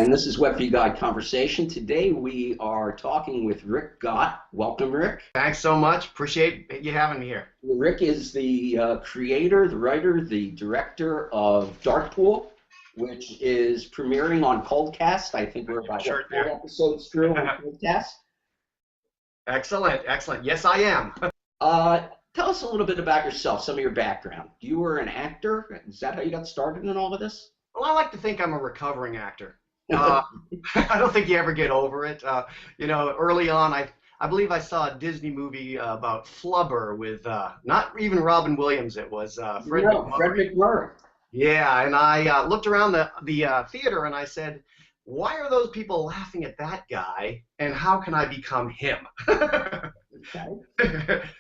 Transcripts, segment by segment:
and this is WebVee Guide Conversation. Today we are talking with Rick Gott. Welcome, Rick. Thanks so much. Appreciate you having me here. Rick is the creator, the writer, the director of Darkpool, which is premiering on Coldcast. I think we're about 4 episodes through on Coldcast. Excellent, excellent. Yes, I am. Tell us a little bit about yourself, some of your background. You were an actor. Is that how you got started in all of this? Well, I like to think I'm a recovering actor. I don't think you ever get over it. Early on, I believe I saw a Disney movie about Flubber with not even Robin Williams. It was Fred McMurray. Yeah, and I looked around the theater and I said, why are those people laughing at that guy, and how can I become him?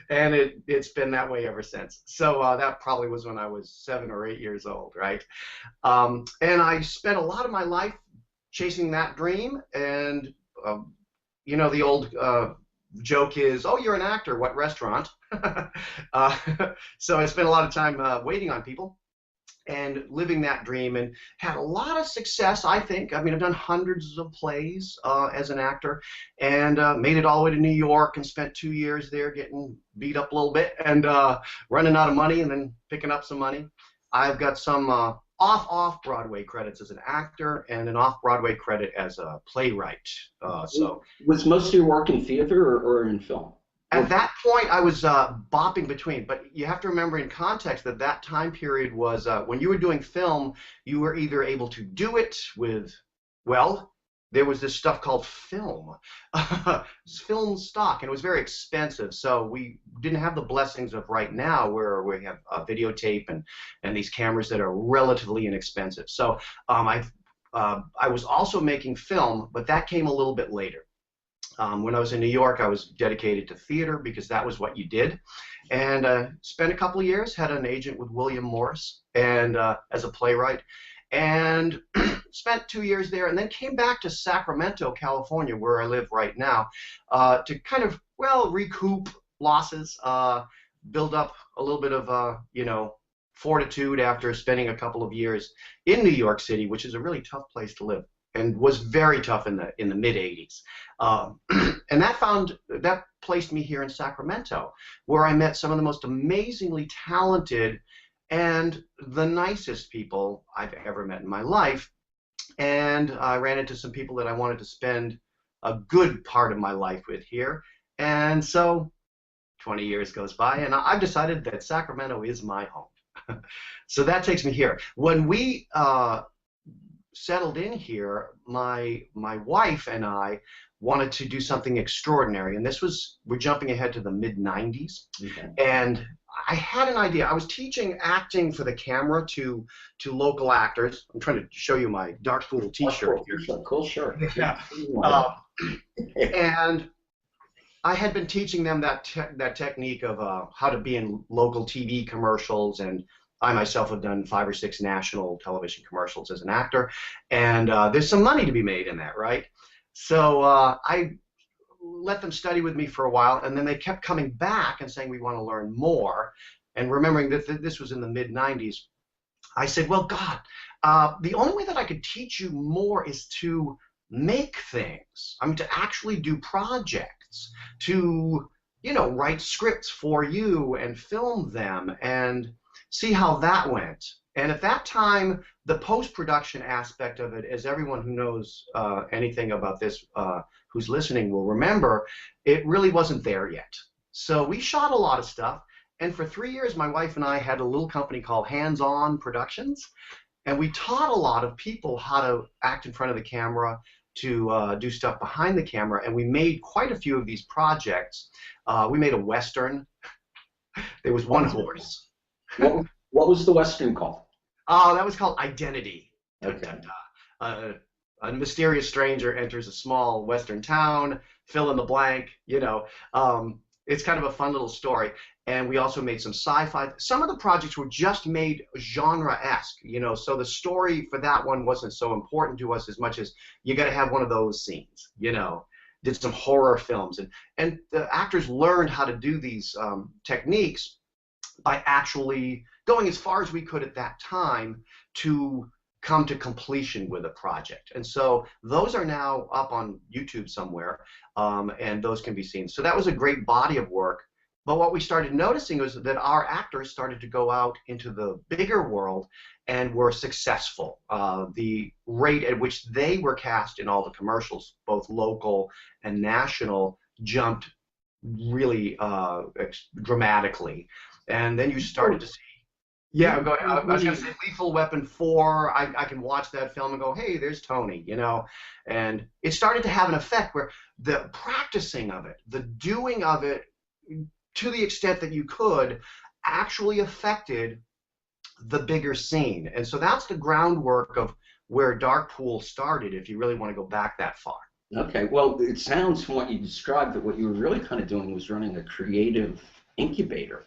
And it's been that way ever since. So that probably was when I was 7 or 8 years old, right? And I spent a lot of my life chasing that dream, and the old joke is, oh, you're an actor, what restaurant? So I spent a lot of time waiting on people and living that dream, and had a lot of success, I think. I mean, I've done hundreds of plays as an actor, and made it all the way to New York and spent 2 years there getting beat up a little bit and running out of money and then picking up some money. I've got some off-Broadway credits as an actor and an off-Broadway credit as a playwright. Was most of your work in theater or in film? At that point, I was bopping between, but you have to remember in context that that time period was when you were doing film, you were either able to do it with, well, there was this stuff called film, film stock, and it was very expensive. So we didn't have the blessings of right now where we have videotape and these cameras that are relatively inexpensive. So I was also making film, but that came a little bit later. When I was in New York, I was dedicated to theater because that was what you did, and spent a couple of years, had an agent with William Morris and as a playwright, and spent 2 years there, and then came back to Sacramento, California, where I live right now, to kind of, well, recoup losses, build up a little bit of, fortitude after spending a couple of years in New York City, which is a really tough place to live, and was very tough in the mid '80s, and that placed me here in Sacramento, where I met some of the most amazingly talented and the nicest people I've ever met in my life, and I ran into some people that I wanted to spend a good part of my life with here, and so 20 years goes by, and I've decided that Sacramento is my home. So that takes me here. When we settled in here, my wife and I wanted to do something extraordinary, and we're jumping ahead to the mid-90s. Okay. And I had an idea. I was teaching acting for the camera to local actors. I'm trying to show you my Darkpool t-shirt here. Cool shirt. Yeah. And I had been teaching them that technique of how to be in local TV commercials, and I myself have done 5 or 6 national television commercials as an actor, and there's some money to be made in that, right? So I let them study with me for a while, and then they kept coming back and saying, we want to learn more. And remembering that this was in the mid-90s, I said, well, God, the only way that I could teach you more is to make things. I mean, to actually do projects, to, write scripts for you and film them and see how that went. And at that time, the post-production aspect of it, as everyone who knows anything about this who's listening will remember, it really wasn't there yet. So we shot a lot of stuff, and for 3 years, my wife and I had a little company called Hands On Productions, and we taught a lot of people how to act in front of the camera, to do stuff behind the camera, and we made quite a few of these projects. We made a Western. There was one horse. What was the Western called? That was called Identity. Okay. Dun, dun, dun. A mysterious stranger enters a small Western town, fill in the blank, It's kind of a fun little story. And we also made some sci-fi. Some of the projects were just made genre-esque, so the story for that one wasn't so important to us as much as you got to have one of those scenes, Did some horror films. And the actors learned how to do these techniques by actually going as far as we could at that time to come to completion with a project. And so those are now up on YouTube somewhere, and those can be seen. So that was a great body of work. But what we started noticing was that our actors started to go out into the bigger world and were successful. The rate at which they were cast in all the commercials, both local and national, jumped really dramatically. And then you started to see, yeah, go ahead. I was going to say Lethal Weapon 4, I can watch that film and go, hey, there's Tony, you know. And it started to have an effect where the practicing of it, the doing of it, to the extent that you could, actually affected the bigger scene. And so that's the groundwork of where Dark Pool started, if you really want to go back that far. Okay, well, it sounds from what you described that what you were really kind of doing was running a creative incubator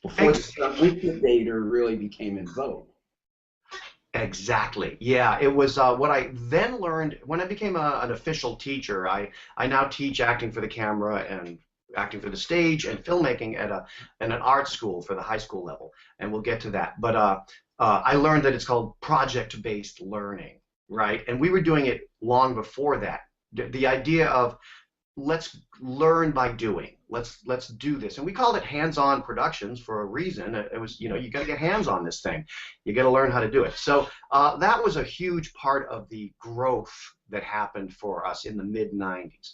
before the incubator really became in vogue. Exactly. Yeah, it was what I then learned when I became an official teacher. I now teach acting for the camera and acting for the stage and filmmaking at an art school for the high school level, and we'll get to that. But I learned that it's called project-based learning, right? And we were doing it long before that. The idea of let's learn by doing. Let's do this, and we called it hands-on productions for a reason. It was, you know, you got to get hands on this thing. You got to learn how to do it. So that was a huge part of the growth that happened for us in the mid '90s.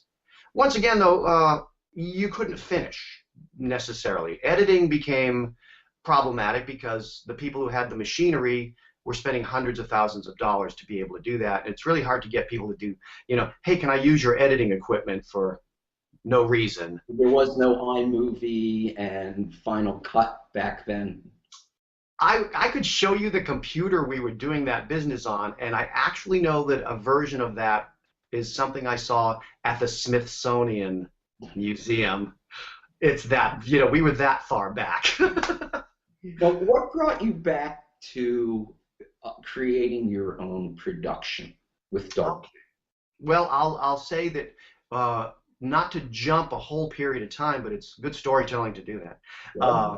Once again, though, you couldn't finish necessarily. Editing became problematic because the people who had the machinery were spending hundreds of thousands of dollars to be able to do that. And it's really hard to get people to do, you know, hey, can I use your editing equipment for no reason? There was no iMovie and Final Cut back then. I could show you the computer we were doing that business on, and I actually know that a version of that is something I saw at the Smithsonian Museum. It's that, you know, we were that far back. But what brought you back to creating your own production with Dark? Well, I'll say that not to jump a whole period of time, but it's good storytelling to do that. Yeah.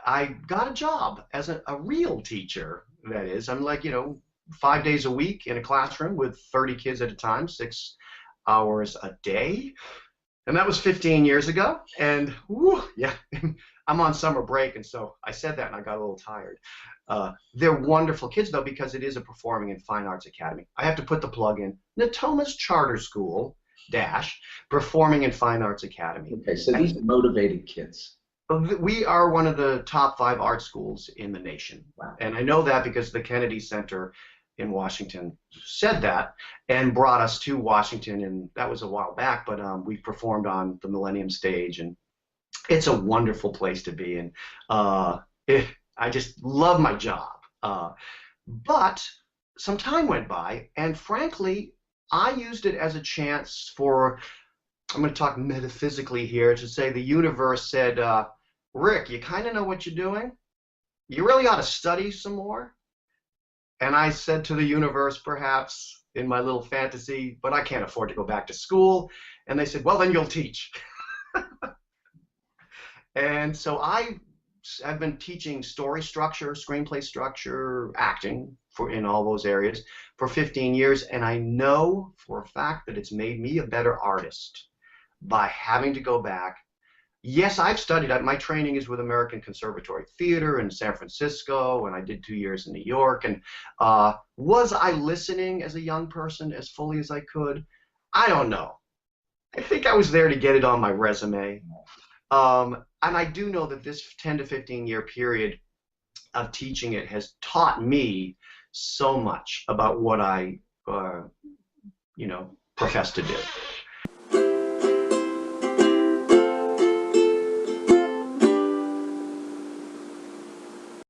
I got a job as a real teacher. That is, I'm like, you know, 5 days a week in a classroom with 30 kids at a time, 6 hours a day. And that was 15 years ago, and whew, yeah, I'm on summer break, and so I said that and I got a little tired. They're wonderful kids, though, because it is a performing and fine arts academy. I have to put the plug in, Natoma's Charter School, Performing and Fine Arts Academy. Okay, so these are motivated kids. We are one of the top 5 art schools in the nation. Wow. And I know that because the Kennedy Center in Washington said that and brought us to Washington, and that was a while back, but we performed on the Millennium Stage, and it's a wonderful place to be, and I just love my job. But some time went by, and frankly, I used it as a chance for, I'm going to talk metaphysically here, to say the universe said, Rick, you kind of know what you're doing? You really ought to study some more. And I said to the universe, perhaps, in my little fantasy, but I can't afford to go back to school. And they said, well, then you'll teach. And so I've been teaching story structure, screenplay structure, acting in all those areas for 15 years. And I know for a fact that it's made me a better artist by having to go back. Yes, I've studied. My training is with American Conservatory Theater in San Francisco, and I did 2 years in New York. And was I listening as a young person as fully as I could? I don't know. I think I was there to get it on my resume. And I do know that this 10 to 15 year period of teaching it has taught me so much about what I, you know, profess to do.